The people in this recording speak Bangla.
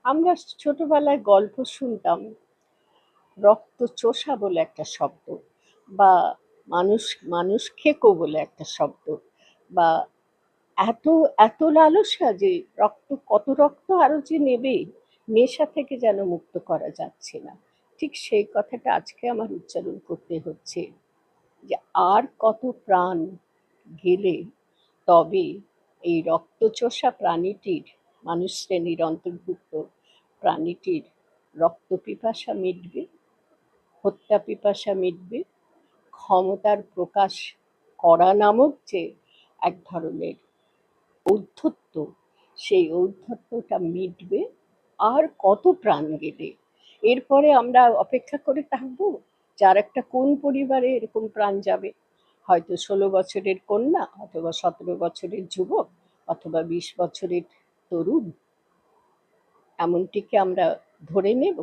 আমরা ছোটবেলায় গল্প শুনতাম রক্তচোষা বলে একটা শব্দ, বা মানুষ মানুষ খেকো বলে একটা শব্দ, বা এত এত লালসা যে কত রক্ত আরো যে নেবে, নেশা থেকে যেন মুক্ত করা যাচ্ছে না। ঠিক সেই কথাটা আজকে আমার উচ্চারণ করতে হচ্ছে, যে আর কত প্রাণ গেলে তবে এই রক্তচোষা প্রাণীটির, মানুষ শ্রেণীর অন্তর্ভুক্ত প্রাণীটির রক্ত পিপাসা মিটবে, হত্যা পিপাসা মিটবে, ক্ষমতার প্রকাশ করা নামক যে এক ধরনের ঔদ্ধত্য, সেই ঔদ্ধত্যটা মিটবে। আর কত প্রাণ গেলে এরপরে আমরা অপেক্ষা করে থাকবো যার একটা কোন পরিবারে এরকম প্রাণ যাবে, হয়তো 16 বছরের কন্যা, অথবা 17 বছরের যুবক, অথবা 20 বছরের তরুণ, এমনটিকে আমরা ধরে নেব?